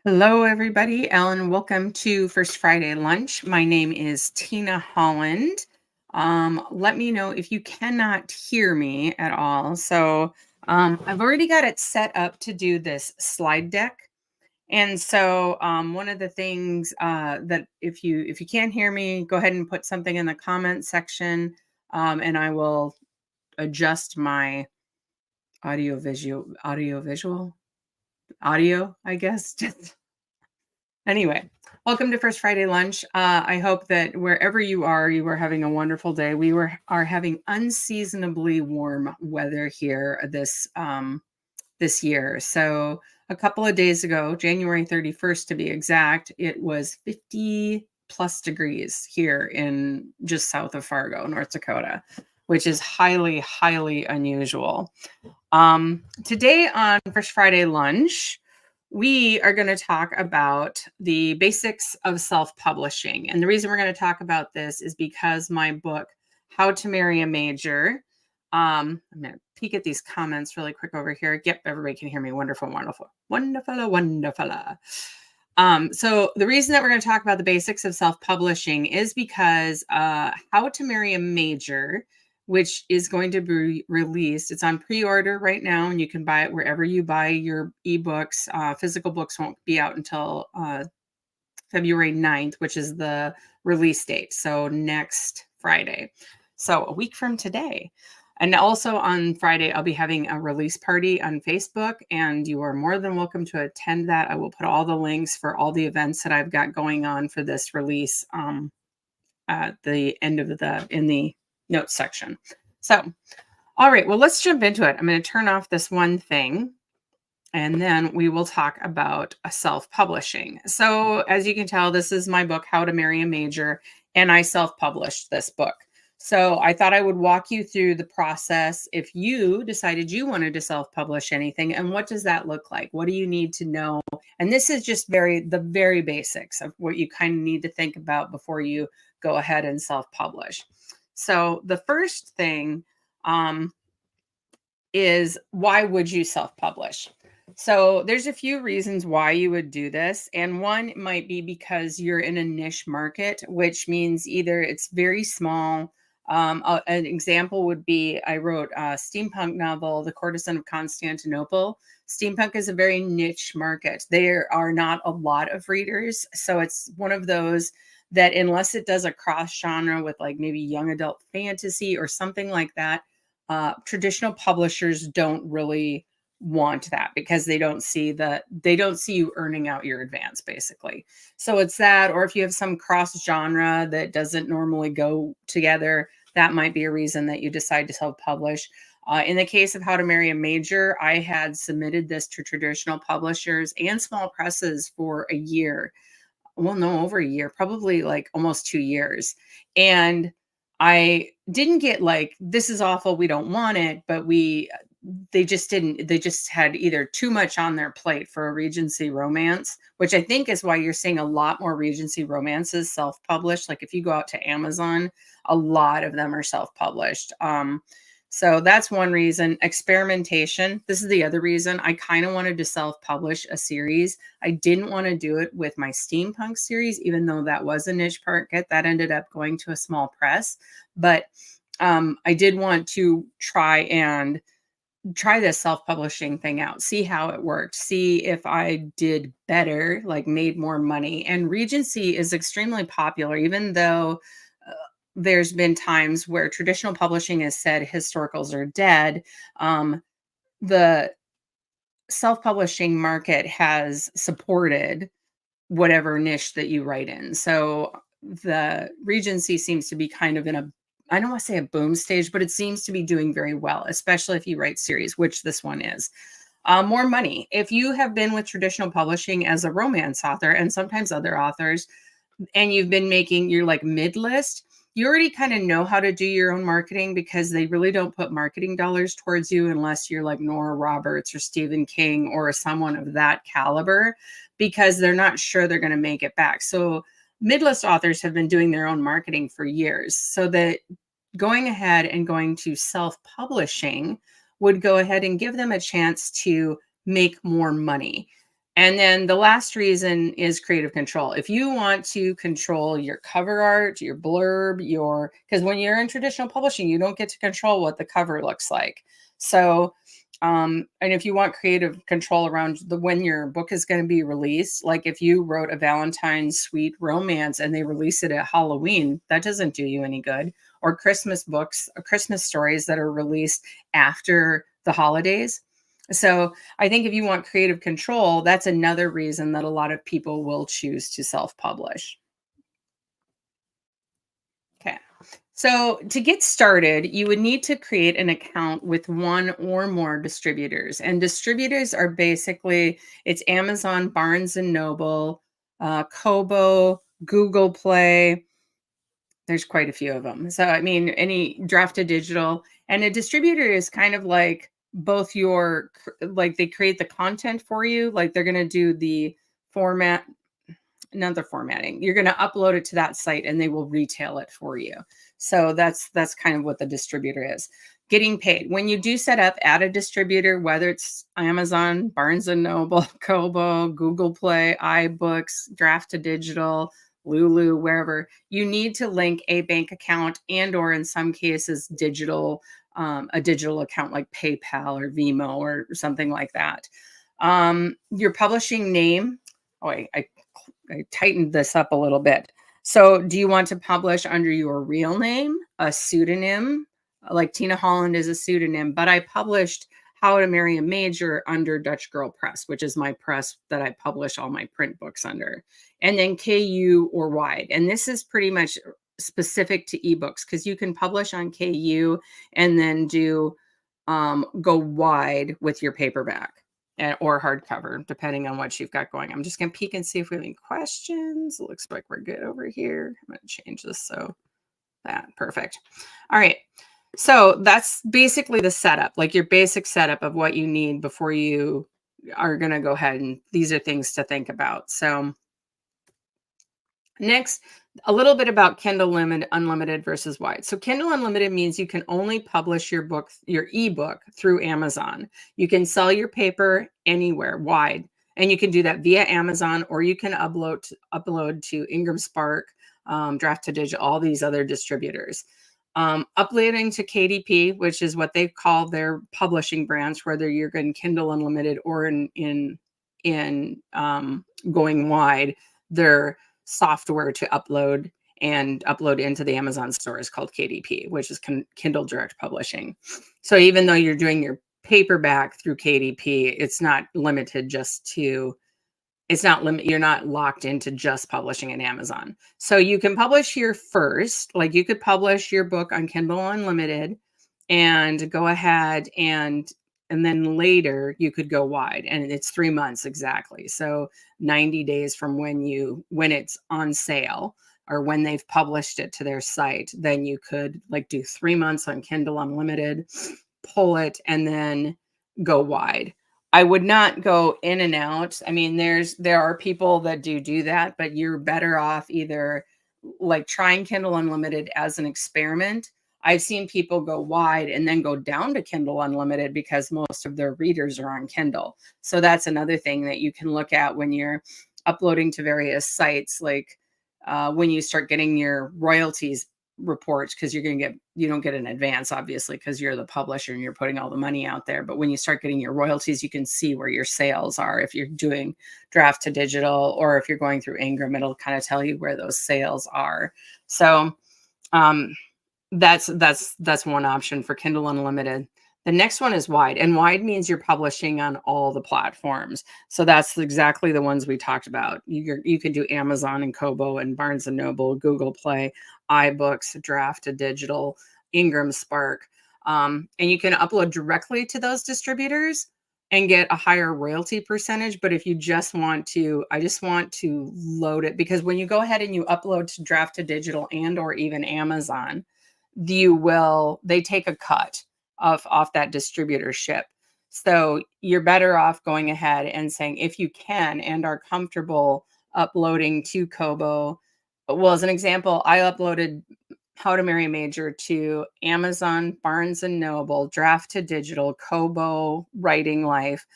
Hello, everybody. Ellen, welcome to First Friday Lunch. My name is Tina Holland. Let me know if you cannot hear me at all. So I've already got it set up to do this slide deck. And so one of the things that if you can't hear me, go ahead and put something in the comment section, and I will adjust my audio, I guess. Anyway, welcome to First Friday Lunch. I hope that wherever you are having a wonderful day. We are having unseasonably warm weather here this year. So a couple of days ago, January 31st to be exact, it was 50 plus degrees here in just south of Fargo, North Dakota, which is highly, highly unusual. Today on First Friday Lunch, we are going to talk about the basics of self-publishing. And the reason we're going to talk about this is because my book, How to Marry a Major, I'm going to peek at these comments really quick over here. Yep, everybody can hear me. Wonderful, wonderful, wonderful, wonderful. So the reason that we're going to talk about the basics of self-publishing is because How to Marry a Major, which is going to be released. It's on pre-order right now, and you can buy it wherever you buy your ebooks. Physical books won't be out until February 9th, which is the release date. So next Friday. So a week from today. And also on Friday, I'll be having a release party on Facebook, and you are more than welcome to attend that. I will put all the links for all the events that I've got going on for this release at the end of in the notes section. So, all right, well, let's jump into it. I'm going to turn off this one thing, and then we will talk about self-publishing. So as you can tell, this is my book, How to Marry a Major, and I self-published this book. So I thought I would walk you through the process if you decided you wanted to self-publish anything, and what does that look like? What do you need to know? And this is just the very basics of what you kind of need to think about before you go ahead and self-publish. So the first thing is, why would you self-publish? So there's a few reasons why you would do this. And one might be because you're in a niche market, which means either it's very small. An example would be, I wrote a steampunk novel, The Courtesan of Constantinople. Steampunk is a very niche market. There are not a lot of readers. So it's one of those that unless it does a cross genre with like maybe young adult fantasy or something like that, traditional publishers don't really want that because they don't see you earning out your advance, basically. So it's that, or if you have some cross genre that doesn't normally go together, that might be a reason that you decide to self-publish. In the case of How to Marry a Major, I had submitted this to traditional publishers and small presses for a year. Well, no, over a year, probably like almost 2 years. And I didn't get like, this is awful, we don't want it, but they just had either too much on their plate for a Regency romance, which I think is why you're seeing a lot more Regency romances self-published. Like if you go out to Amazon, a lot of them are self-published. So that's one reason. Experimentation. This is the other reason. I kind of wanted to self-publish a series. I didn't want to do it with my steampunk series, even though that was a niche market. That ended up going to a small press. But I did want to try this self-publishing thing out, see how it worked, see if I did better, like made more money. And Regency is extremely popular, even though there's been times where traditional publishing has said historicals are dead. The self-publishing market has supported whatever niche that you write in. So the Regency seems to be kind of in a, I don't want to say a boom stage, but it seems to be doing very well, especially if you write series, which this one is. More money. If you have been with traditional publishing as a romance author and sometimes other authors, and you've been you're like mid-list, you already kind of know how to do your own marketing because they really don't put marketing dollars towards you unless you're like Nora Roberts or Stephen King or someone of that caliber, because they're not sure they're going to make it back. So mid-list authors have been doing their own marketing for years. So that going ahead and going to self-publishing would go ahead and give them a chance to make more money. And then the last reason is creative control. If you want to control your cover art, your blurb, because when you're in traditional publishing, you don't get to control what the cover looks like. So, and if you want creative control around when your book is going to be released, like if you wrote a Valentine's sweet romance and they release it at Halloween, that doesn't do you any good. Or Christmas books, Christmas stories that are released after the holidays. So I think if you want creative control, that's another reason that a lot of people will choose to self-publish. Okay. So to get started, you would need to create an account with one or more distributors. And distributors are basically it's Amazon, Barnes and Noble, Kobo, Google Play. There's quite a few of them. So I mean, any drafted digital and a distributor is kind of like both like they create the content for you, like they're going to do the format not the formatting. You're going to upload it to that site and they will retail it for you. So that's kind of what the distributor is. Getting paid. When you do set up at a distributor, whether it's Amazon, Barnes and Noble, Kobo, Google Play, iBooks, Draft to Digital, Lulu, wherever, you need to link a bank account and or in some cases a digital account like PayPal or Vimo or something like that. Your publishing name. Oh, I tightened this up a little bit. So, do you want to publish under your real name, a pseudonym? Like Tina Holland is a pseudonym, but I published How to Marry a Major under Dutch Girl Press, which is my press that I publish all my print books under. And then KU or wide. And this is pretty much specific to ebooks because you can publish on KU and then go wide with your paperback or hardcover, depending on what you've got going. I'm just going to peek and see if we have any questions. It looks like we're good over here. I'm going to change this so that perfect. All right. So that's basically the setup, like your basic setup of what you need before you are going to go ahead and these are things to think about. So next, a little bit about Kindle Unlimited versus wide. So Kindle Unlimited means you can only publish your ebook through Amazon. You can sell your paper anywhere wide, and you can do that via Amazon, or you can upload to Ingram Spark, Draft to Digital, all these other distributors. Uploading to KDP, which is what they call their publishing branch, whether you're in Kindle Unlimited or in going wide, they're software to upload into the Amazon store is called KDP, which is Kindle Direct Publishing. So even though you're doing your paperback through KDP, it's not limited just to you're not locked into just publishing in Amazon. So you can publish here first, like you could publish your book on Kindle Unlimited and go ahead and then later you could go wide and it's 3 months exactly. So 90 days from when it's on sale or when they've published it to their site, then you could like do 3 months on Kindle Unlimited, pull it and then go wide. I would not go in and out. I mean, there are people that do that, but you're better off either like trying Kindle Unlimited as an experiment. I've seen people go wide and then go down to Kindle Unlimited because most of their readers are on Kindle. So that's another thing that you can look at when you're uploading to various sites, like when you start getting your royalties reports, because you don't get an advance obviously because you're the publisher and you're putting all the money out there, but when you start getting your royalties you can see where your sales are. If you're doing draft to digital or if you're going through Ingram, it'll kind of tell you where those sales are. So that's one option for Kindle Unlimited. The next one is wide, and wide means you're publishing on all the platforms. So that's exactly the ones we talked about. You can do Amazon and Kobo and Barnes and Noble, Google Play, iBooks, Draft to Digital, Ingram Spark, and you can upload directly to those distributors and get a higher royalty percentage. But if you I just want to load it because when you go ahead and you upload to Draft to Digital and or even Amazon, they take a cut off that distributorship. So you're better off going ahead and saying, if you can and are comfortable uploading to Kobo. Well, as an example, I uploaded How to Marry a Major to Amazon, Barnes and Noble, Draft to Digital, Kobo, Writing Life,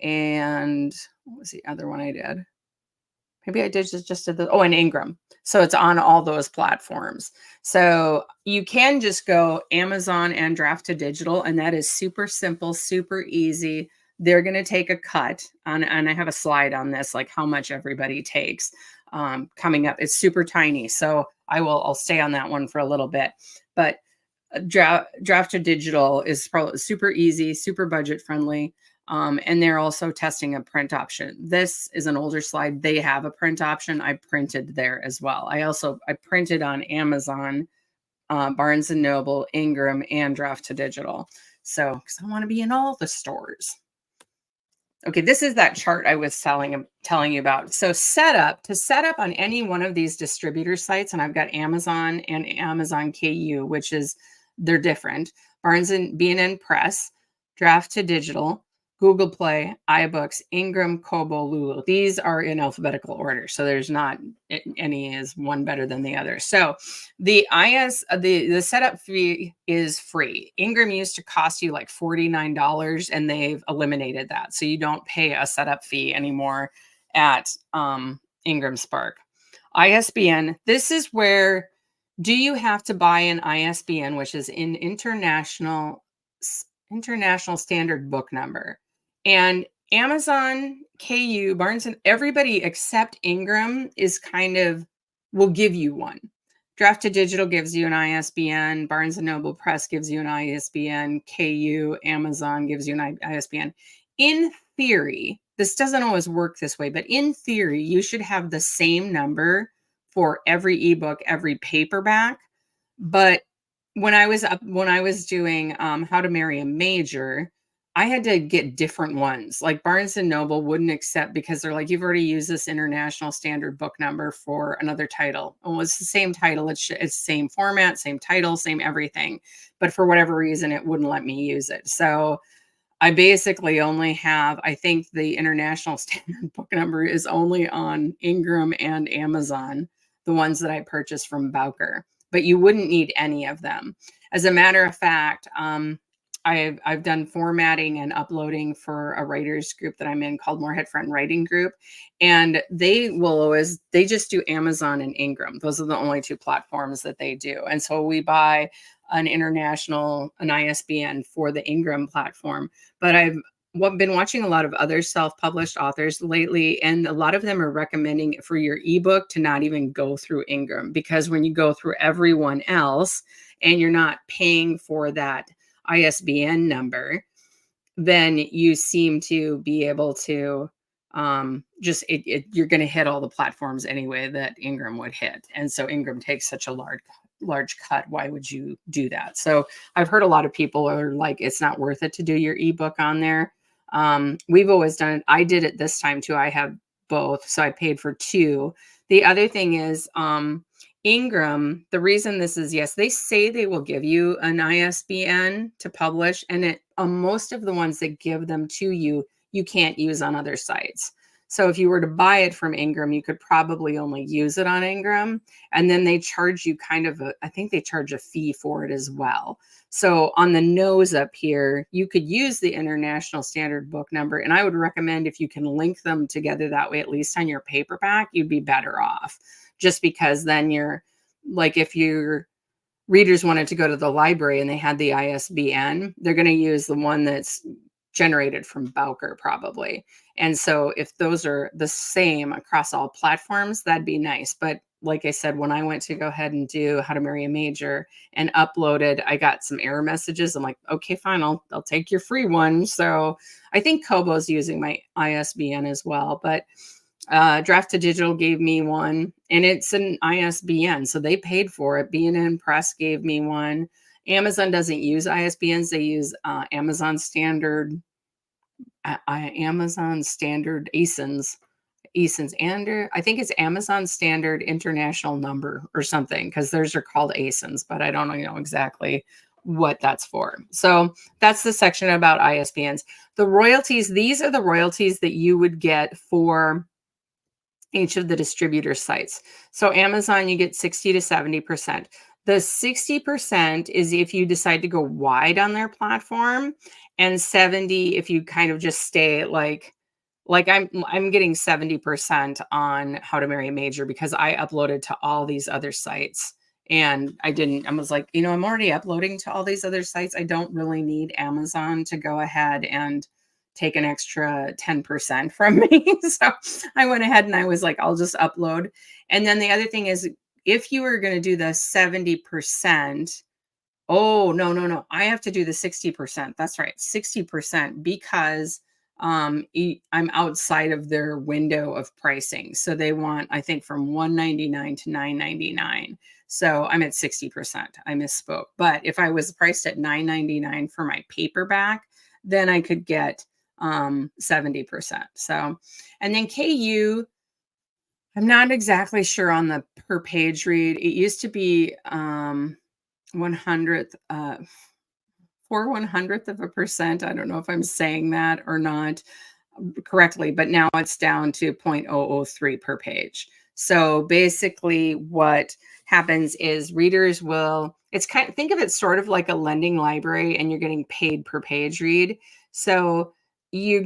and what was the other one I did? Maybe I did just did the, oh, and Ingram. So it's on all those platforms. So you can just go Amazon and draft to digital, and that is super simple, super easy. They're going to take a cut on, and I have a slide on this, like how much everybody takes coming up. It's super tiny. So I'll stay on that one for a little bit, but draft to digital is probably super easy, super budget friendly. And they're also testing a print option. This is an older slide. They have a print option. I printed there as well. I printed on Amazon, Barnes and Noble, Ingram, and Draft to Digital. So, because I want to be in all the stores. Okay, this is that chart I was telling you about. So to set up on any one of these distributor sites, and I've got Amazon and Amazon KU, which is, they're different. Barnes and B&N Press, Draft to Digital, Google Play, iBooks, Ingram, Kobo, Lulu. These are in alphabetical order, so there's not any is one better than the other. So the setup fee is free. Ingram used to cost you like $49, and they've eliminated that, so you don't pay a setup fee anymore at Ingram Spark. ISBN. This is where, do you have to buy an ISBN, which is in international standard book number? And Amazon, KU, Barnes and everybody except Ingram is kind of, will give you one. Draft to Digital gives you an ISBN. Barnes and Noble Press gives you an ISBN. KU, Amazon gives you an ISBN. In theory, this doesn't always work this way, but in theory, you should have the same number for every ebook, every paperback. But when I was doing How to Marry a Major, I had to get different ones. Like Barnes and Noble wouldn't accept, because they're like, you've already used this international standard book number for another title. Oh, it's the same title. It's same format, same title, same everything. But for whatever reason, it wouldn't let me use it. So I basically only have, I think the international standard book number is only on Ingram and Amazon, the ones that I purchased from Bowker, but you wouldn't need any of them. As a matter of fact, I've done formatting and uploading for a writers group that I'm in called Moorhead Front Writing Group. And they just do Amazon and Ingram. Those are the only two platforms that they do. And so we buy an ISBN for the Ingram platform. But I've been watching a lot of other self-published authors lately, and a lot of them are recommending for your ebook to not even go through Ingram, because when you go through everyone else and you're not paying for that ISBN number, then you seem to be able to you're going to hit all the platforms anyway that Ingram would hit. And so Ingram takes such a large cut. Why would you do that? So I've heard a lot of people are like, it's not worth it to do your ebook on there. We've always done it. I did it this time too. I have both. So I paid for two. The other thing is, Ingram, the reason this is, yes, they say they will give you an ISBN to publish, and most of the ones that give them to you, you can't use on other sites. So if you were to buy it from Ingram, you could probably only use it on Ingram, and then they charge you I think they charge a fee for it as well. So on the nose up here, you could use the international standard book number, and I would recommend if you can link them together that way, at least on your paperback, you'd be better off. Just because then you're like, if your readers wanted to go to the library and they had the ISBN, they're going to use the one that's generated from Bowker probably. And so if those are the same across all platforms, that'd be nice. But like I said, when I went to go ahead and do How to Marry a Major and uploaded, I got some error messages. I'm like, okay, fine, I'll take your free one. So I think Kobo's using my ISBN as well, but Draft to Digital gave me one, and it's an ISBN, so they paid for it. B&N Press gave me one. Amazon doesn't use ISBNs; they use Amazon Standard ASINs, and I think it's Amazon Standard International Number or something, because theirs are called ASINs, but I don't know exactly what that's for. So that's the section about ISBNs. The royalties, these are the royalties that you would get for each of the distributor sites. So Amazon, you get 60 to 70%. The 60% is if you decide to go wide on their platform, and 70 if you kind of just stay like Like I'm getting 70% on How to Marry a Major because I uploaded to all these other sites. And I was like, I'm already uploading to all these other sites. I don't really need Amazon to go ahead and take an extra 10% from me. So I went ahead and I was like, I'll just upload. And then the other thing is, if you were going to do the 70%, oh, no, no, no. I have to do the 60%. That's right, 60% because I'm outside of their window of pricing. So they want, I think, from 199 to 999. So I'm at 60%. I misspoke. But if I was priced at 999 for my paperback, then I could get 70%. So, and then KU, I'm not exactly sure on the per page read. It used to be 100th, for 100th of a percent. I don't know if I'm saying that or not correctly, but now it's down to 0.003 per page. So basically what happens is readers will, it's kind of, think of it sort of like a lending library and you're getting paid per page read. So you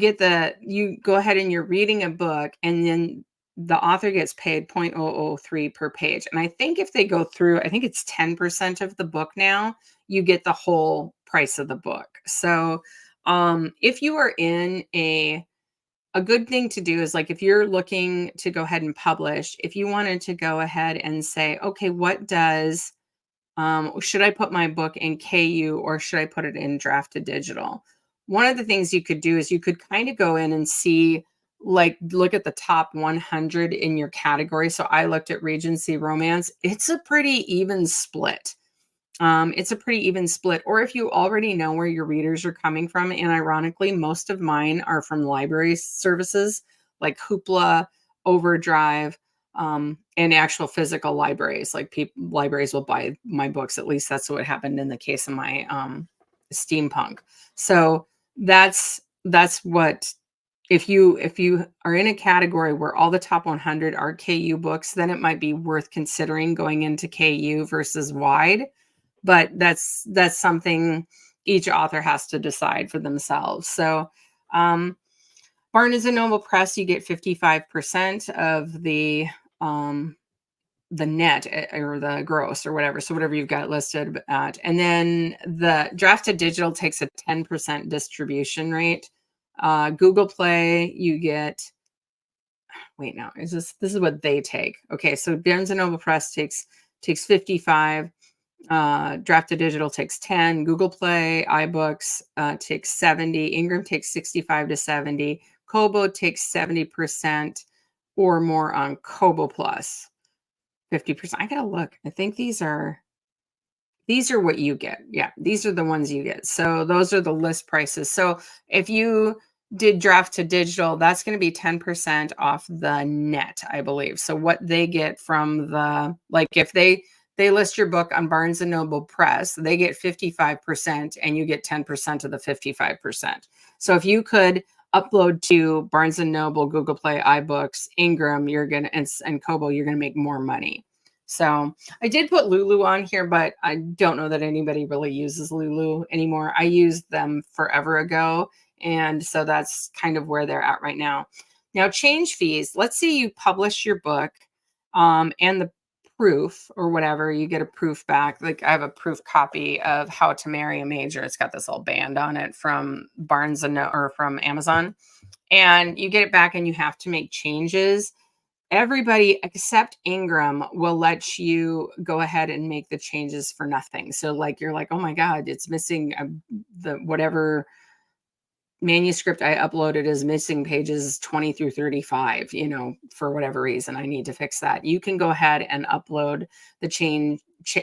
go ahead and you're reading a book and then the author gets paid 0.003 per page. And I think if they go through, I think it's 10% of the book now, you get the whole price of the book. So if you are in a good thing to do is, like, if you're looking to go ahead and publish, if you wanted to go ahead and say, okay, what does, should I put my book in KU or should I put it in draft to digital? One of the things you could do is you could kind of go in and see, like, look at the top 100 in your category. So I looked at Regency Romance. It's a pretty even split. It's a pretty even split. Or if you already know where your readers are coming from, and ironically, most of mine are from library services like Hoopla, Overdrive, and actual physical libraries. Like libraries will buy my books. At least that's what happened in the case of my steampunk. So that's what, if you are in a category where all the top 100 are KU books, then it might be worth considering going into KU versus wide. But that's something each author has to decide for themselves. So Barnes and Noble Press, you get 55% of the net, or the gross, or whatever. So whatever you've got listed at. And then the draft to digital takes a 10% distribution rate. Google Play, you get, wait, no, this is what they take. Okay, so Barnes and Noble Press takes 55. Draft to digital takes 10. Google Play, iBooks takes 70. Ingram takes 65 to 70. Kobo takes 70% or more on Kobo Plus. 50%. I gotta look. I think these are what you get. Yeah, these are the ones you get. So those are the list prices. So if you did draft to digital, that's going to be 10% off the net, I believe. So what they get from the, like, if they list your book on Barnes and Noble Press, they get 55% and you get 10% of the 55%. So if you could upload to Barnes and Noble, Google Play, iBooks, Ingram, you're going to, and Kobo, you're going to make more money. So I did put Lulu on here, but I don't know that anybody really uses Lulu anymore. I used them forever ago. And so that's kind of where they're at right now. Now, change fees. Let's say you publish your book and the proof or whatever, you get a proof back. Like, I have a proof copy of How to Marry a Major. It's got this little band on it from Barnes and or from Amazon. And you get it back and you have to make changes. Everybody except Ingram will let you go ahead and make the changes for nothing. So, like, you're like, oh my God, it's missing the whatever manuscript I uploaded is missing pages 20 through 35, for whatever reason. I need to fix that. You can go ahead and upload the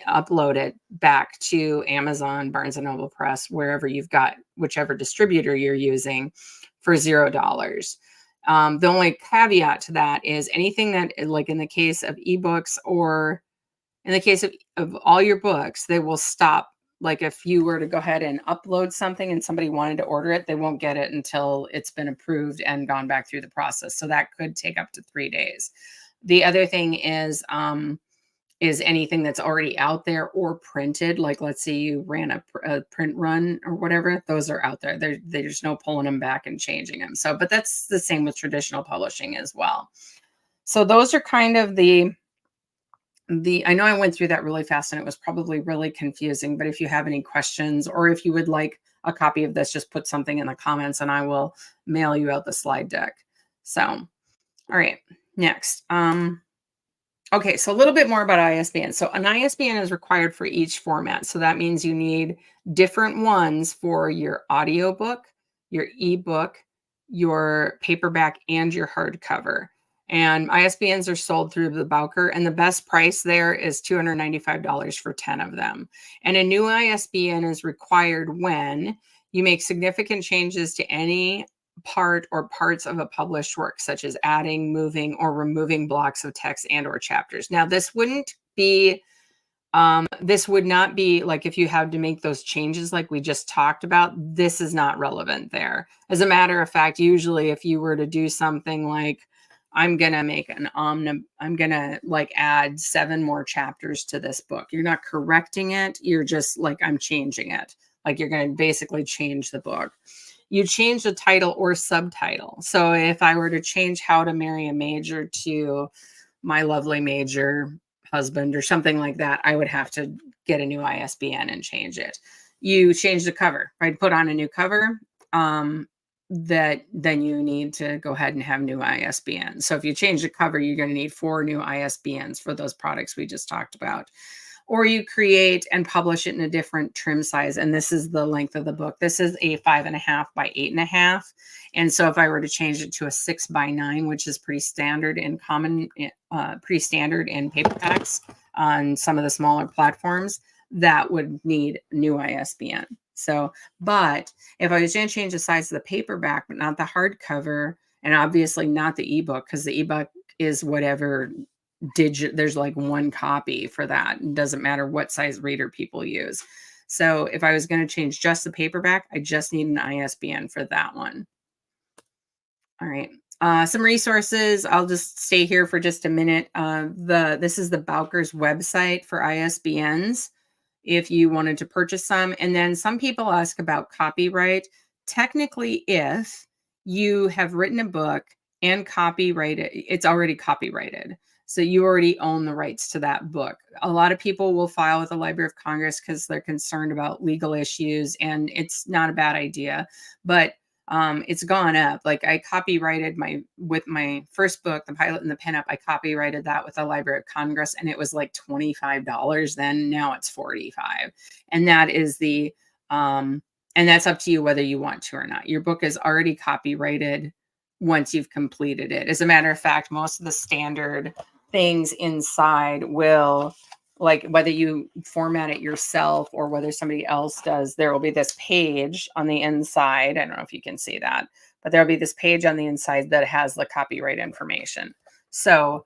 upload it back to Amazon, Barnes and Noble Press, wherever you've got, whichever distributor you're using, for $0. The only caveat to that is anything that, like in the case of ebooks or in the case of all your books, they will stop. Like, if you were to go ahead and upload something and somebody wanted to order it, they won't get it until it's been approved and gone back through the process. So that could take up to 3 days. The other thing is is anything that's already out there or printed. Like, let's say you ran a print run or whatever, those are out there. There's no pulling them back and changing them. So, but that's the same with traditional publishing as well. So those are kind of I know I went through that really fast and it was probably really confusing, but if you have any questions or if you would like a copy of this, just put something in the comments and I will mail you out the slide deck. So, all right, next. Okay, so a little bit more about ISBN. So an ISBN is required for each format. So that means you need different ones for your audiobook, your ebook, your paperback, and your hardcover. And ISBNs are sold through the Bowker, and the best price there is $295 for 10 of them. And a new ISBN is required when you make significant changes to any part or parts of a published work, such as adding, moving, or removing blocks of text and or chapters. Now, this would not be like if you had to make those changes like we just talked about, this is not relevant there. As a matter of fact, usually if you were to do something like, I'm going to like add 7 more chapters to this book. You're not correcting it. You're just like, I'm changing it. Like you're going to basically change the book. You change the title or subtitle. So if I were to change How to Marry a Major to My Lovely Major Husband or something like that, I would have to get a new ISBN and change it. You change the cover, right? Put on a new cover. Then you need to go ahead and have new ISBN. So if you change the cover, you're going to need 4 new ISBNs for those products we just talked about. Or you create and publish it in a different trim size. And this is the length of the book. This is a 5.5 by 8.5. And so if I were to change it to a 6 by 9, which is pretty standard in paperbacks on some of the smaller platforms, that would need new ISBN. So, but if I was going to change the size of the paperback, but not the hardcover, and obviously not the ebook, because the ebook is whatever there's like one copy for that. It doesn't matter what size reader people use. So if I was going to change just the paperback, I just need an ISBN for that one. All right. Some resources. I'll just stay here for just a minute. This is the Bowker's website for ISBNs if you wanted to purchase some. And then some people ask about copyright. Technically, if you have written a book and copyrighted, it's already copyrighted. So you already own the rights to that book. A lot of people will file with the Library of Congress because they're concerned about legal issues, and it's not a bad idea. But it's gone up. Like I copyrighted with my first book, The Pilot and the Pinup, I copyrighted that with the Library of Congress, and it was like $25 then. Now it's $45. And that is and that's up to you whether you want to or not. Your book is already copyrighted once you've completed it. As a matter of fact, most of the standard things inside will, like whether you format it yourself or whether somebody else does, there will be this page on the inside. I don't know if you can see that, but there'll be this page on the inside that has the copyright information. So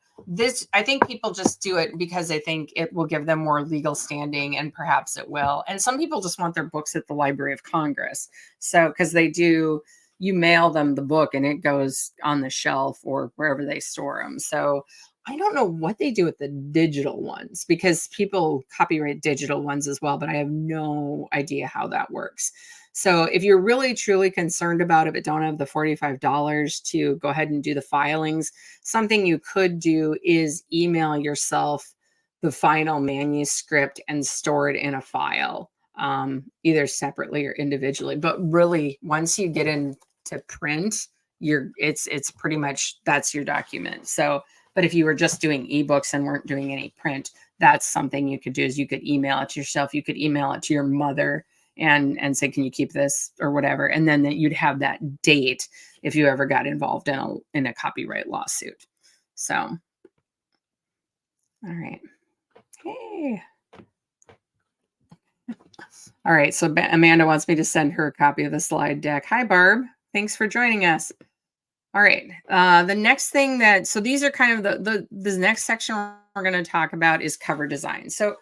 I think people just do it because they think it will give them more legal standing, and perhaps it will. And some people just want their books at the Library of Congress. So, because you mail them the book and it goes on the shelf or wherever they store them. So I don't know what they do with the digital ones, because people copyright digital ones as well, but I have no idea how that works. So if you're really truly concerned about it, but don't have the $45 to go ahead and do the filings, something you could do is email yourself the final manuscript and store it in a file, either separately or individually. But really, once you get into print, it's pretty much, that's your document. So, but if you were just doing ebooks and weren't doing any print, that's something you could do, is you could email it to yourself. You could email it to your mother and say, can you keep this or whatever? And then you'd have that date if you ever got involved in a copyright lawsuit. So, all right. Hey. All right. So Amanda wants me to send her a copy of the slide deck. Hi, Barb. Thanks for joining us. All right. The next thing so these are kind of the next section we're going to talk about is cover design. So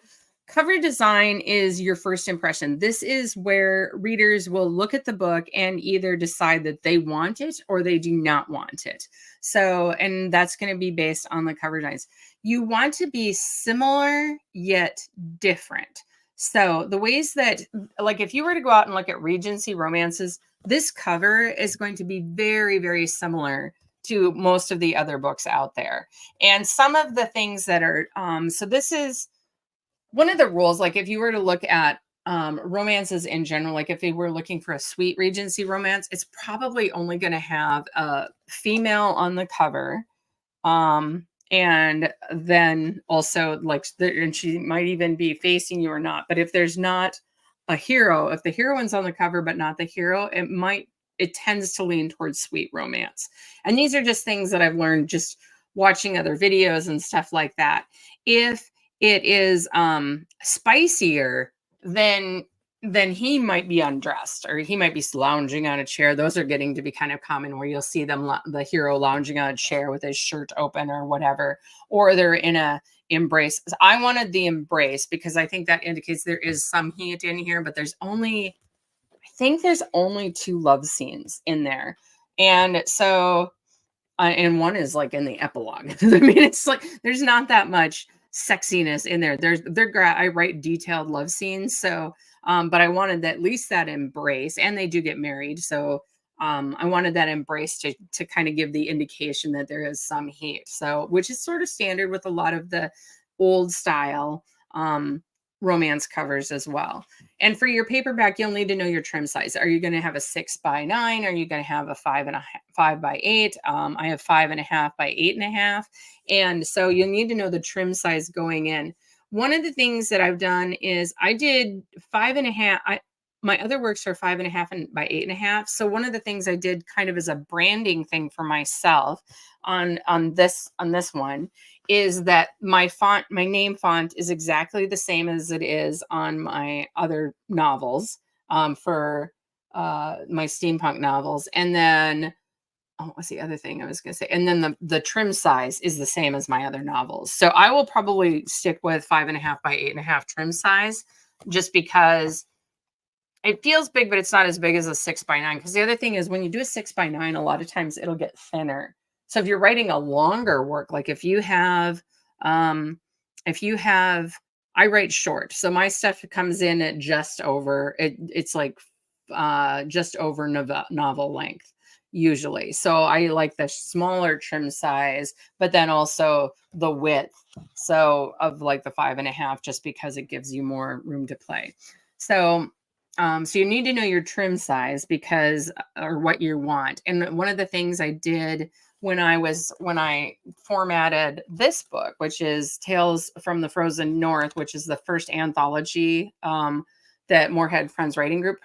Cover design is your first impression. This is where readers will look at the book and either decide that they want it or they do not want it. So, and that's going to be based on the cover designs. You want to be similar yet different. So, the ways that, like, if you were to go out and look at Regency romances, this cover is going to be very, very similar to most of the other books out there. And some of the things that are, so this is one of the rules, like if you were to look at romances in general, like if they were looking for a sweet Regency romance, it's probably only going to have a female on the cover. And then also like, and she might even be facing you or not. But if there's not a hero, if the heroine's on the cover but not the hero, it tends to lean towards sweet romance. And these are just things that I've learned just watching other videos and stuff like that. If it is spicier, then he might be undressed or he might be lounging on a chair. Those are getting to be kind of common where you'll see them, the hero lounging on a chair with his shirt open or whatever, or they're in a embrace. I wanted the embrace because I think that indicates there is some heat in here, but I think there's only 2 love scenes in there. And so, and one is like in the epilogue. I mean, it's like, there's not that much sexiness in there. I write detailed love scenes. So, but I wanted at least that embrace, and they do get married. So, I wanted that embrace to kind of give the indication that there is some heat. So, which is sort of standard with a lot of the old style, romance covers as well. And for your paperback, you'll need to know your trim size. Are you going to have a 6x9? Are you going to have a 5x8? I have 5.5x8.5. And so you'll need to know the trim size going in. One of the things that I've done is I did 5.5. My other works are 5.5 and by 8.5. So one of the things I did kind of as a branding thing for myself on this one is that my name font is exactly the same as it is on my other novels, for my steampunk novels. And then, what's the other thing I was going to say? And then the trim size is the same as my other novels. So I will probably stick with 5.5 by 8.5 trim size, just because it feels big, but it's not as big as a 6x9. Because the other thing is when you do a 6x9, a lot of times it'll get thinner. So if you're writing a longer work, like if you have, I write short. So my stuff comes in at just over, it's like just over novel length usually. So I like the smaller trim size, but then also the width. So of like the 5.5, just because it gives you more room to play. So so you need to know your trim size or what you want. And one of the things I did when I formatted this book, which is Tales from the Frozen North, which is the first anthology that Moorhead Friends Writing Group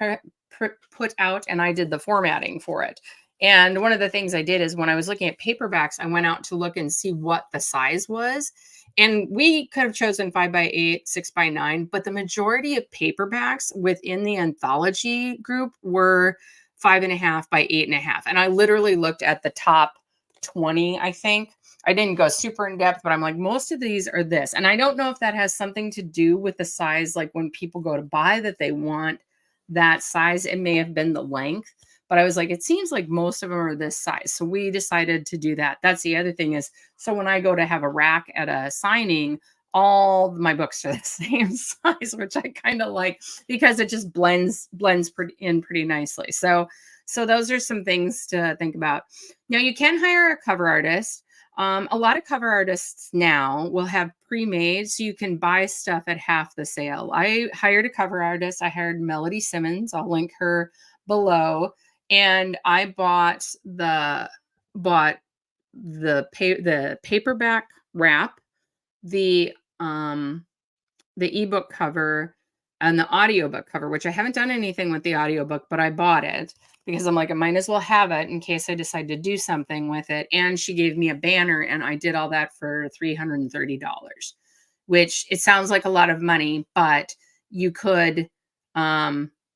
put out, and I did the formatting for it. And one of the things I did is when I was looking at paperbacks, I went out to look and see what the size was. And we could have chosen 5x8, 6x9, but the majority of paperbacks within the anthology group were 5.5 by 8.5. And I literally looked at the top 20, I think. I didn't go super in depth, but I'm like, most of these are this. And I don't know if that has something to do with the size, like when people go to buy that they want that size. It may have been the length. But I was like, it seems like most of them are this size. So we decided to do that. That's the other thing is, so when I go to have a rack at a signing, all my books are the same size, which I kind of like because it just blends pretty nicely. So those are some things to think about. Now you can hire a cover artist. A lot of cover artists now will have pre-made, so you can buy stuff at half the sale. I hired a cover artist. I hired Melody Simmons. I'll link her below. And I bought the paperback wrap, the ebook cover, and the audiobook cover, which I haven't done anything with the audiobook, but I bought it because I'm like, I might as well have it in case I decide to do something with it. And she gave me a banner, and I did all that for $330, which it sounds like a lot of money, but you could,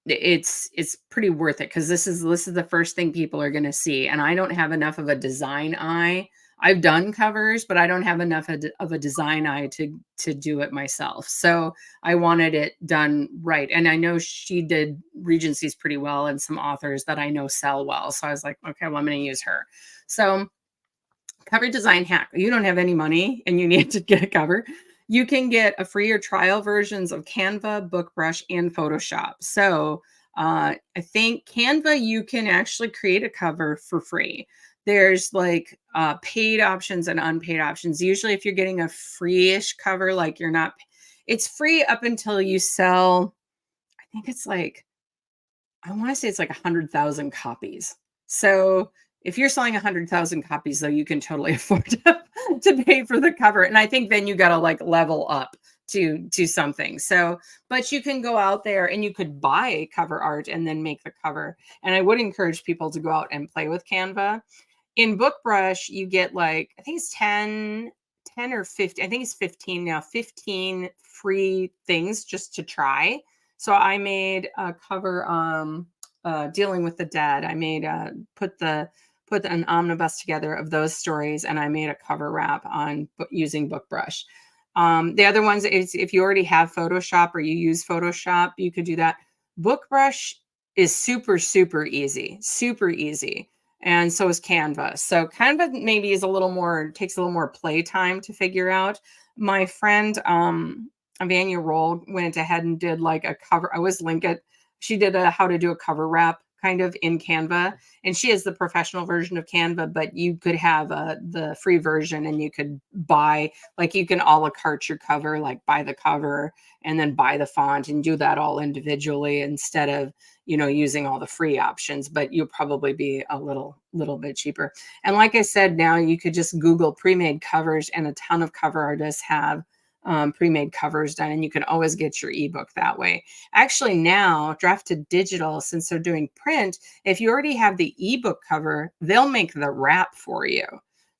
it's pretty worth it because this is the first thing people are going to see. And I don't have enough of a design eye. I've done covers, but I don't have enough of a design eye to do it myself. So I wanted it done right. And I know she did Regencies pretty well and some authors that I know sell well. So I was like, okay, well, I'm going to use her. So cover design hack. You don't have any money and you need to get a cover. You can get a free or trial versions of Canva, BookBrush, and Photoshop. So I think Canva, you can actually create a cover for free. There's like paid options and unpaid options. Usually if you're getting a free-ish cover, like you're not, it's free up until you sell, I think it's like, I want to say it's like 100,000 copies. So if you're selling 100,000 copies, though, you can totally afford to pay for the cover. And I think then you got to like level up to something. So, but you can go out there and you could buy cover art and then make the cover. And I would encourage people to go out and play with Canva. In BookBrush, you get like, I think it's 10 or 50. I think it's 15 now, 15 free things just to try. So I made a cover dealing with the dead. I made put an omnibus together of those stories, and I made a cover wrap on using BookBrush. The other ones is if you already have Photoshop or you use Photoshop, you could do that. BookBrush is super, super easy, super easy. And so is Canva. So Canva maybe is a little more, takes a little more play time to figure out. My friend, Vanya Roll went ahead and did like a cover. I always link it. She did a how to do a cover wrap kind of in Canva, and she is the professional version of Canva, but you could have the free version and you could buy, like you can a la carte your cover, like buy the cover and then buy the font and do that all individually instead of, using all the free options, but you'll probably be a little bit cheaper. And like I said, now you could just Google pre-made covers, and a ton of cover artists have pre-made covers done, and you can always get your ebook that way. Actually, now draft to digital, since they're doing print, if you already have the ebook cover, they'll make the wrap for you.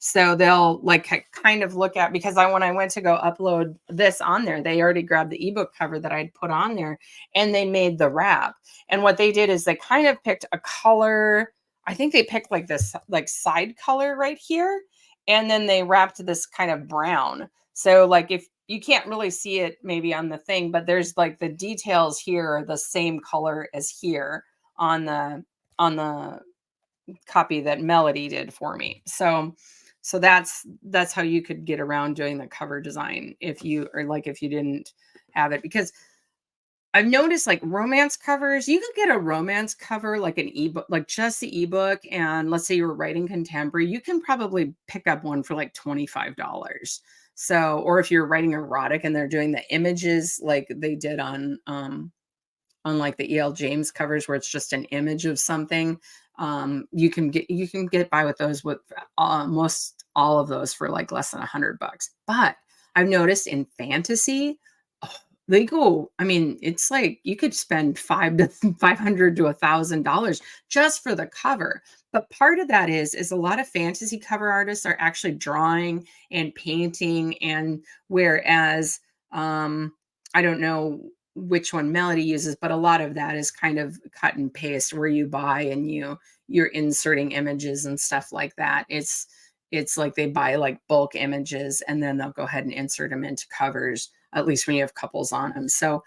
So they'll like kind of look at, because when I went to go upload this on there, they already grabbed the ebook cover that I'd put on there and they made the wrap. And what they did is they kind of picked a color. I think they picked like this like side color right here. And then they wrapped this kind of brown. So like if you can't really see it maybe on the thing, but there's like the details here are the same color as here on the copy that Melody did for me. So that's how you could get around doing the cover design if you didn't have it, because I've noticed like romance covers, you could get a romance cover, like an ebook, like just the ebook. And let's say you were writing contemporary, you can probably pick up one for like $25. So, or if you're writing erotic and they're doing the images like they did on like the E.L. James covers where it's just an image of something, you can get by with those with most all of those for like less than $100. But I've noticed in fantasy, they go, I mean, it's like you could spend $500 to $1,000 just for the cover. But part of that is a lot of fantasy cover artists are actually drawing and painting, and whereas I don't know which one Melody uses, but a lot of that is kind of cut and paste where you buy and you're inserting images and stuff like that. It's like they buy like bulk images and then they'll go ahead and insert them into covers, at least when you have couples on them. So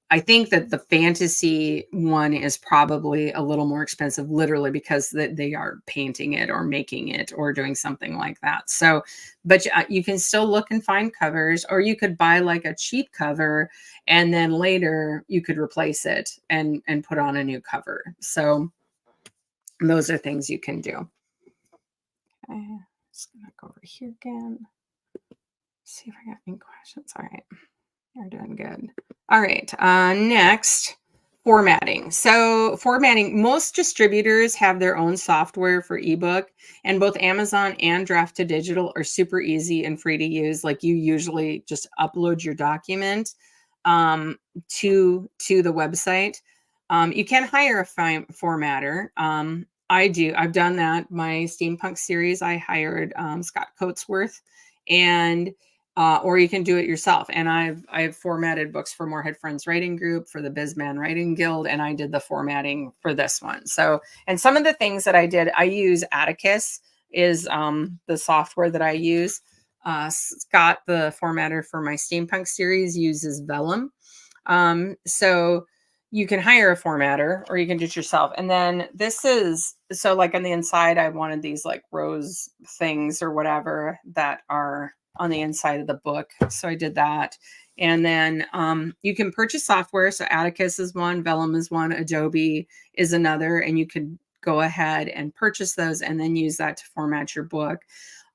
I think that the fantasy one is probably a little more expensive, literally because they are painting it or making it or doing something like that. So, but you can still look and find covers, or you could buy like a cheap cover and then later you could replace it and put on a new cover. So those are things you can do. Okay, just gonna go over here again. See if I got any questions. All right. You're doing good. All right. Next, formatting. So formatting, most distributors have their own software for ebook, and both Amazon and Draft to Digital are super easy and free to use. Like you usually just upload your document to the website. You can hire a formatter. I've done that. My steampunk series, I hired Scott Coatsworth, and or you can do it yourself. And I've formatted books for Morehead Friends Writing Group, for the Bizman Writing Guild, and I did the formatting for this one. So, and some of the things that I did, I use Atticus is the software that I use. Scott, the formatter for my steampunk series, uses Vellum. So you can hire a formatter or you can do it yourself. And then this is so like on the inside, I wanted these like rose things or whatever that are on the inside of the book. So I did that. And then you can purchase software. So Atticus is one, Vellum is one, Adobe is another, and you could go ahead and purchase those and then use that to format your book.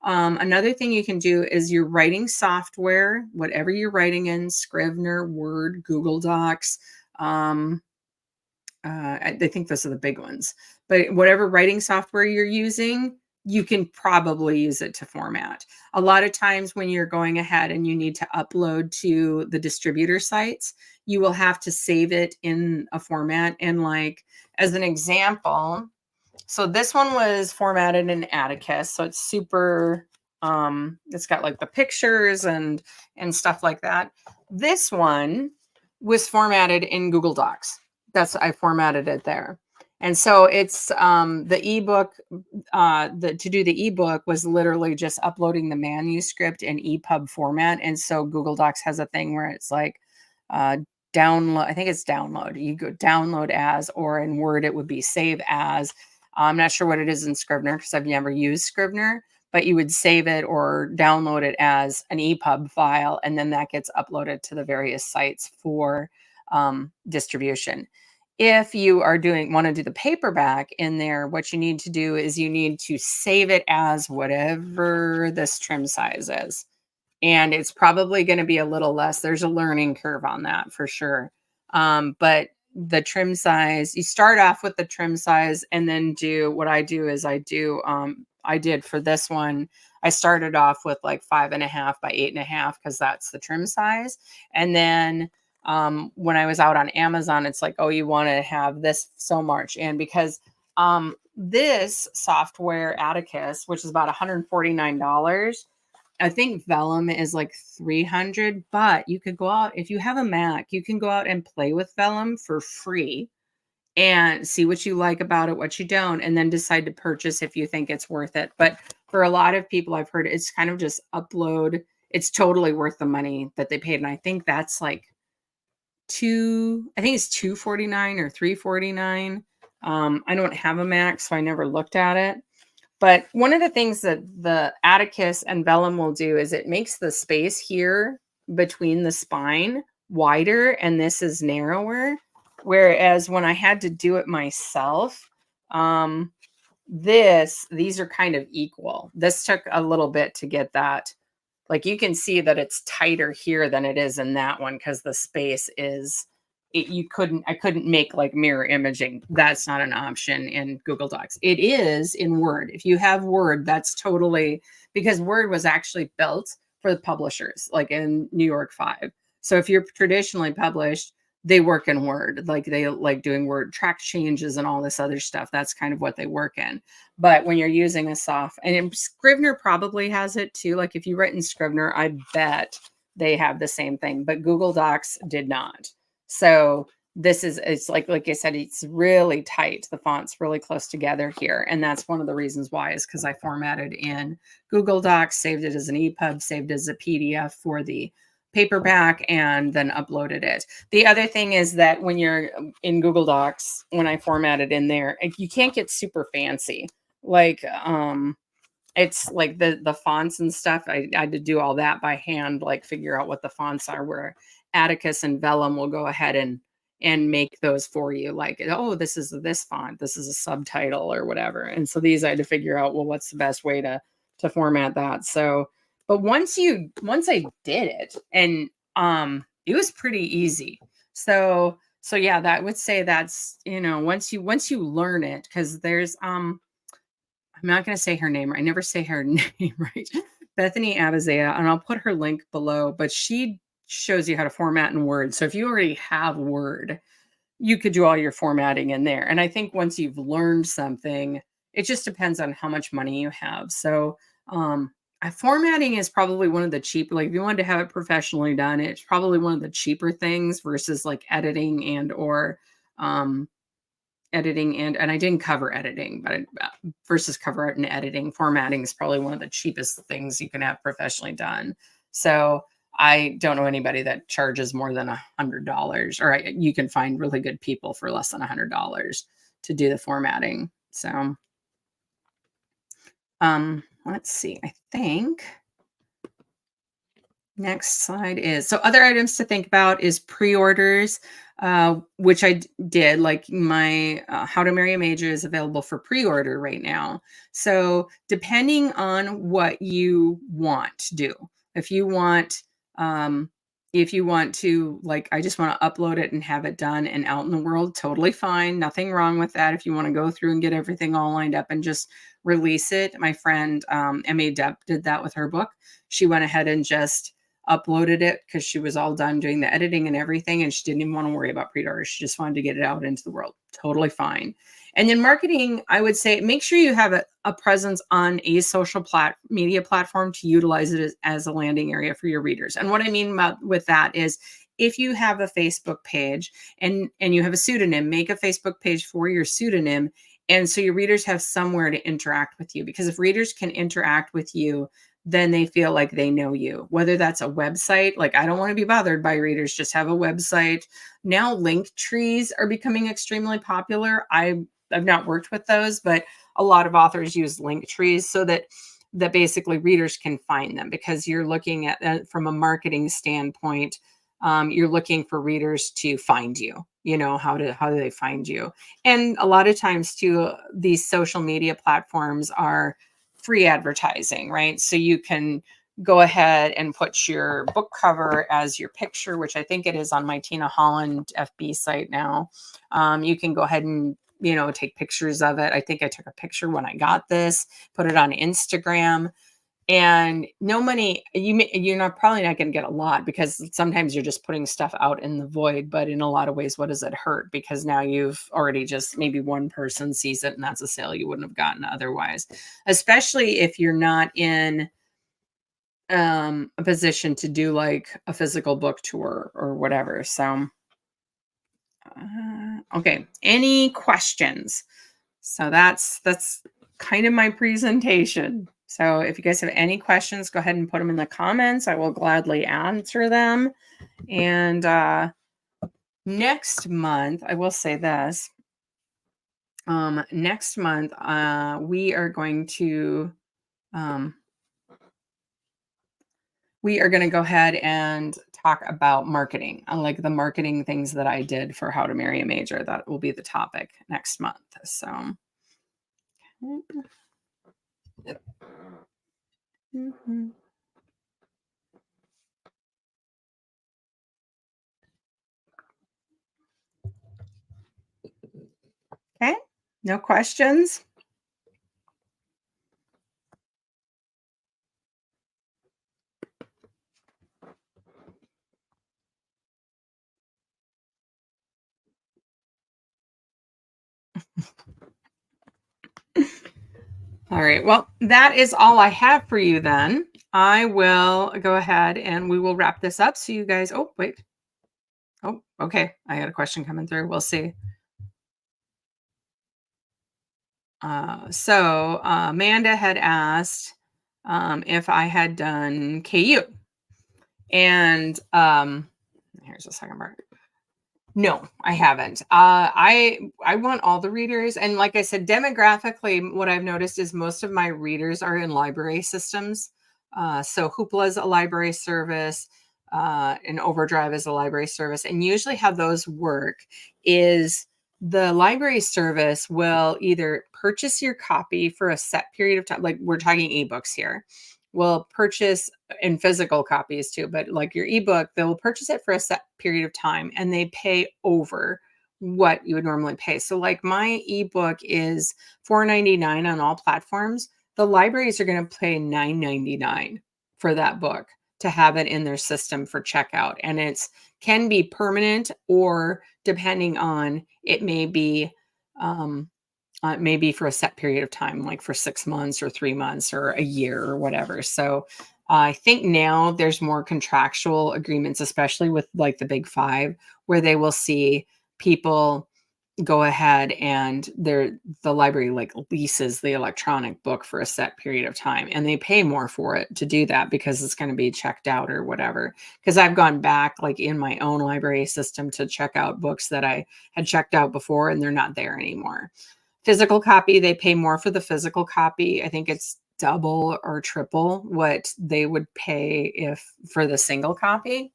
Another thing you can do is your writing software, whatever you're writing in, Scrivener, Word, Google Docs. I think those are the big ones. But whatever writing software you're using, you can probably use it to format. A lot of times when you're going ahead and you need to upload to the distributor sites, you will have to save it in a format. And like, as an example, so this one was formatted in Atticus, so it's super it's got like the pictures and stuff like that. This one was formatted in Google Docs. I formatted it there. And so it's the ebook to do the ebook was literally just uploading the manuscript in EPUB format. And so Google Docs has a thing where it's like download, I think it's download. You go download as, or in Word it would be save as. I'm not sure what it is in Scrivener because I've never used Scrivener, but you would save it or download it as an EPUB file, and then that gets uploaded to the various sites for distribution. If you are want to do the paperback in there, what you need to do is you need to save it as whatever this trim size is. And it's probably going to be a little less. There's a learning curve on that for sure. But the trim size, you start off with the trim size and then what I do is I did for this one, I started off with like 5.5 by 8.5 because that's the trim size. And then when I was out on Amazon, it's like, oh, you want to have this so much. And because this software, Atticus, which is about $149, I think Vellum is like 300, but you could go out, if you have a Mac, you can go out and play with Vellum for free and see what you like about it, what you don't, and then decide to purchase if you think it's worth it. But for a lot of people, I've heard it's kind of just upload. It's totally worth the money that they paid. And I think that's like I think it's $249 or $349. I don't have a Mac, so I never looked at it. But one of the things that the Atticus and Vellum will do is it makes the space here between the spine wider, and this is narrower. Whereas when I had to do it myself, these are kind of equal. This took a little bit to get that. Like you can see that it's tighter here than it is in that one because the space is I couldn't make like mirror imaging. That's not an option in Google Docs. It is in Word. If you have Word, that's totally, because Word was actually built for the publishers, like in New York 5. So if you're traditionally published, they work in Word. Like they like doing Word track changes and all this other stuff. That's kind of what they work in. But when you're using and Scrivener probably has it too. Like if you write in Scrivener, I bet they have the same thing, but Google Docs did not. So it's like I said, it's really tight. The font's really close together here. And that's one of the reasons why, is because I formatted in Google Docs, saved it as an EPUB, saved it as a PDF for the paperback, and then uploaded it. The other thing is that when you're in Google Docs, when I formatted in there, you can't get super fancy. Like, it's like the fonts and stuff. I had to do all that by hand, like figure out what the fonts are, where Atticus and Vellum will go ahead and make those for you. Like, oh, this is this font, this is a subtitle or whatever. And so these I had to figure out, well, what's the best way to format that. So, but once I did it, and it was pretty easy. So yeah, that would say that's, once you learn it, because there's I'm not going to say her name right. I never say her name right. Bethany Abizea, and I'll put her link below, but she shows you how to format in Word. So if you already have Word, you could do all your formatting in there. And I think once you've learned something, it just depends on how much money you have. So formatting is probably one of the cheap, like if you wanted to have it professionally done, it's probably one of the cheaper things versus like editing and or editing and I didn't cover editing, but versus cover art and editing, formatting is probably one of the cheapest things you can have professionally done. So I don't know anybody that charges more than $100, or you can find really good people for less than $100 to do the formatting. So, let's see. I think next slide is so other items to think about is pre-orders, which I did. Like my How to Marry a Major is available for pre-order right now. So depending on what you want to do, if you want, um, if you want to, like, I just want to upload it and have it done and out in the world, totally fine. Nothing wrong with that. If you want to go through and get everything all lined up and just release it, my friend M.A. Depp did that with her book. She went ahead and just uploaded it because she was all done doing the editing and everything, and she didn't even want to worry about pre-orders. She just wanted to get it out into the world. Totally fine. And then marketing, I would say make sure you have a presence on a social media platform to utilize it as a landing area for your readers. And what I mean with that is if you have a Facebook page and you have a pseudonym, make a Facebook page for your pseudonym. And so your readers have somewhere to interact with you, because if readers can interact with you, then they feel like they know you, whether that's a website. Like, I don't want to be bothered by readers, just have a website. Now link trees are becoming extremely popular. I've not worked with those, but a lot of authors use link trees so that basically readers can find them, because you're looking at from a marketing standpoint. You're looking for readers to find you. How do they find you? And a lot of times too, these social media platforms are free advertising, right? So you can go ahead and put your book cover as your picture, which I think it is on my Tina Holland FB site now. You can go ahead and take pictures of it. I think I took a picture when I got this, put it on Instagram. And no money, you're not probably not going to get a lot, because sometimes you're just putting stuff out in the void. But in a lot of ways, what does it hurt? Because now you've already just, maybe one person sees it and that's a sale you wouldn't have gotten otherwise, especially if you're not in a position to do like a physical book tour or whatever. So, okay. Any questions? So that's kind of my presentation. So if you guys have any questions, go ahead and put them in the comments. I will gladly answer them. And next month, I will say this. Next month, we are going to go ahead and talk about marketing, like the marketing things that I did for How to Marry a Major. That will be the topic next month. So. Mm-hmm. Okay, no questions? All right, well, that is all I have for you then. I will go ahead and we will wrap this up. So you guys, oh, wait. Oh, okay. I got a question coming through. We'll see. So Amanda had asked if I had done KU. And here's the second part. No, I haven't. I want all the readers, and like I said, demographically, what I've noticed is most of my readers are in library systems. So Hoopla is a library service, and Overdrive is a library service, and usually how those work is the library service will either purchase your copy for a set period of time, like we're talking ebooks here, will purchase in physical copies too, but like your ebook, they will purchase it for a set period of time and they pay over what you would normally pay. So like my ebook is $4.99 on all platforms. The libraries are going to pay $9.99 for that book to have it in their system for checkout. And it's can be permanent, or depending on, it may be maybe for a set period of time, like for 6 months or 3 months or a year or whatever. So I think now there's more contractual agreements, especially with like the big five, where they will see people go ahead and the library like leases the electronic book for a set period of time, and they pay more for it to do that because it's going to be checked out or whatever. Because I've gone back like in my own library system to check out books that I had checked out before and they're not there anymore. Physical copy, they pay more for the physical copy. I think it's double or triple what they would pay if for the single copy.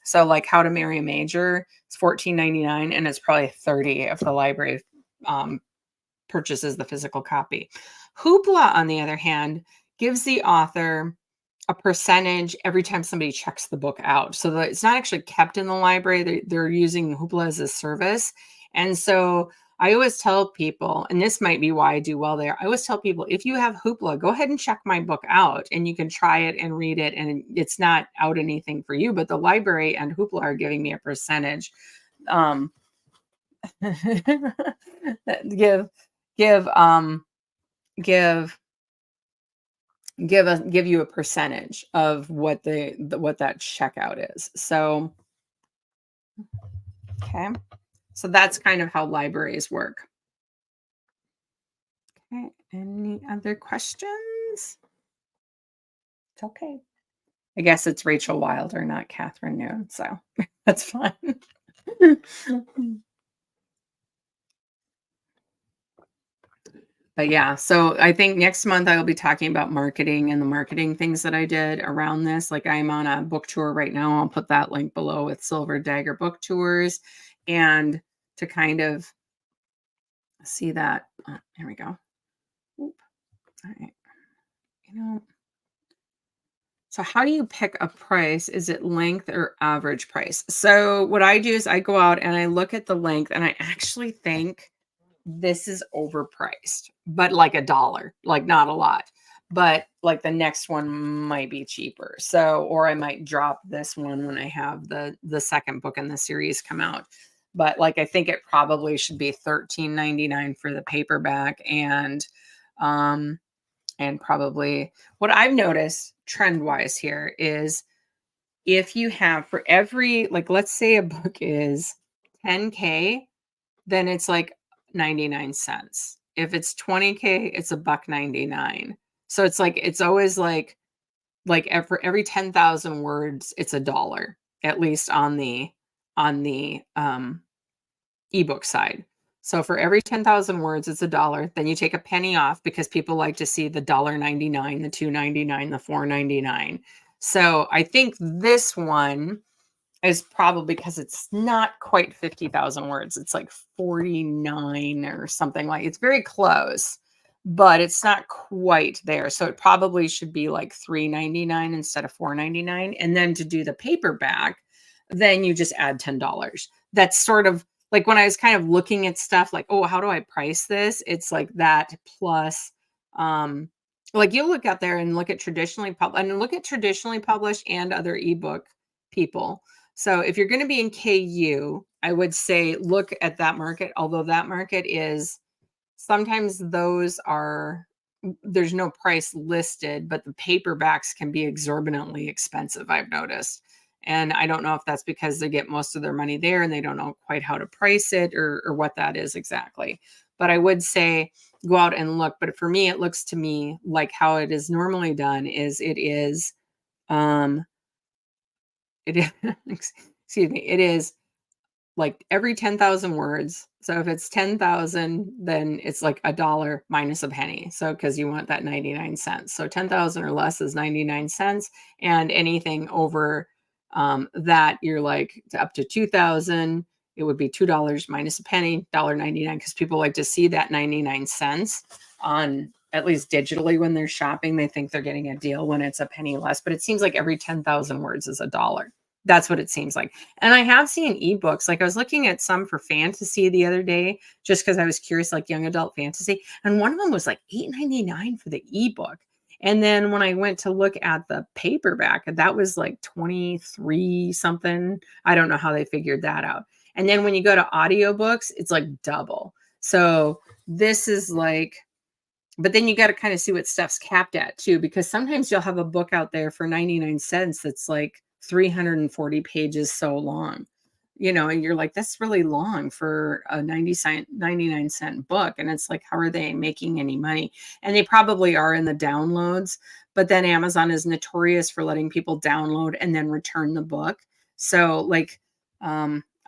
So like How to Marry a Major, it's $14.99, and it's probably 30 if the library purchases the physical copy. Hoopla, on the other hand, gives the author a percentage every time somebody checks the book out. So that it's not actually kept in the library. They're using Hoopla as a service. And so I always tell people, and this might be why I do well there, I always tell people, if you have Hoopla, go ahead and check my book out and you can try it and read it. And it's not out anything for you, but the library and Hoopla are giving me a percentage. give give give give you a percentage of what what that checkout is. So okay, so that's kind of how libraries work. Okay, any other questions? It's okay. I guess it's Rachel Wilder, not Catherine Noon, so that's fine. But yeah, so I think next month I will be talking about marketing and the marketing things that I did around this. Like I'm on a book tour right now. I'll put that link below with Silver Dagger Book Tours. And to kind of see that, there we go. Oop. All right. So how do you pick a price? Is it length or average price? So what I do is I go out and I look at the length and I actually think this is overpriced, but like $1, like not a lot, but like the next one might be cheaper. So, or I might drop this one when I have the second book in the series come out. But like I think it probably should be $13.99 for the paperback, and probably what I've noticed trend wise here is if you have for every, like let's say a book is 10K, then it's like 99 cents. If it's 20K, it's a buck 99. So it's like it's always like for every 10,000 words, it's $1, at least on the ebook side. So for every 10,000 words, it's $1. Then you take a penny off because people like to see the $1.99, the $2.99, the $4.99. So I think this one is probably because it's not quite 50,000 words. It's like 49 or something, like it's very close, but it's not quite there. So it probably should be like $3.99 instead of $4.99. And then to do the paperback, then you just add $10. That's sort of like when I was kind of looking at stuff like, oh, how do I price this? It's like that plus like you look out there and look at traditionally published and other ebook people. So if you're going to be in KU, I would say look at that market, although that market is sometimes there's no price listed, but the paperbacks can be exorbitantly expensive, I've noticed. And I don't know if that's because they get most of their money there and they don't know quite how to price it or what that is exactly. But I would say go out and look. But for me, it looks to me like how it is normally done is um it is excuse me, it is like every 10,000 words. So if it's 10,000, then it's like $1 minus a penny. So because you want that 99 cents. So 10,000 or less is 99 cents. And anything over that, you're like up to 2,000, it would be $2 minus a penny, $1.99, because people like to see that 99 cents on at least digitally when they're shopping. They think they're getting a deal when it's a penny less, but it seems like every 10,000 words is $1. That's what it seems like. And I have seen ebooks. Like I was looking at some for fantasy the other day, just because I was curious, like young adult fantasy. And one of them was like $8.99 for the ebook. And then when I went to look at the paperback, that was like 23 something. I don't know how they figured that out. And then when you go to audiobooks, it's like double. So this is like, but then you got to kind of see what stuff's capped at too, because sometimes you'll have a book out there for 99 cents that's like 340 pages so long. and you're like, that's really long for a 99-cent book. And it's like, how are they making any money? And they probably are in the downloads, but then Amazon is notorious for letting people download and then return the book. So like,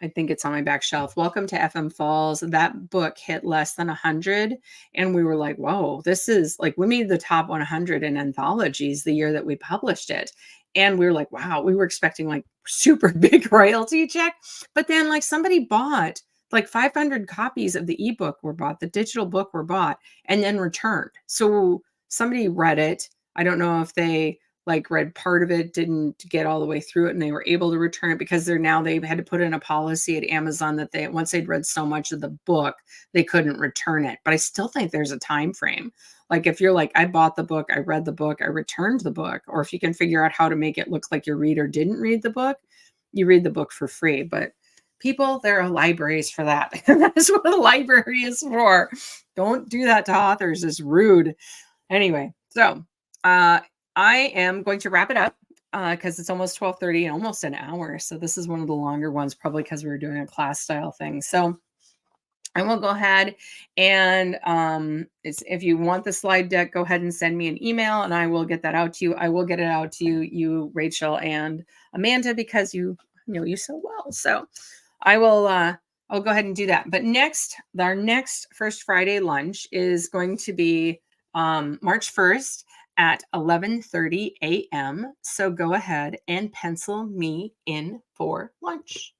I think it's on my back shelf. Welcome to FM Falls. That book hit less than 100. And we were like, whoa, this is like, we made the top 100 in anthologies the year that we published it. And we were like, wow, we were expecting like super big royalty check. But then like somebody bought like 500 copies of the ebook were bought, the digital book were bought and then returned. So somebody read it. I don't know if they like read part of it, didn't get all the way through it, and they were able to return it because they've had to put in a policy at Amazon that once they'd read so much of the book, they couldn't return it. But I still think there's a time frame. Like if you're like, I bought the book, I read the book, I returned the book, or if you can figure out how to make it look like your reader didn't read the book, you read the book for free. But people, there are libraries for that. That's what a library is for. Don't do that to authors. It's rude. Anyway, so I am going to wrap it up because it's almost 12:30 and almost an hour. So this is one of the longer ones, probably because we were doing a class style thing. So I will go ahead and if you want the slide deck, go ahead and send me an email and I will get that out to you. I will get it out to you, Rachel and Amanda, because you know you so well. So I will I'll go ahead and do that. But our next First Friday lunch is going to be March 1st at 11:30 a.m. So go ahead and pencil me in for lunch.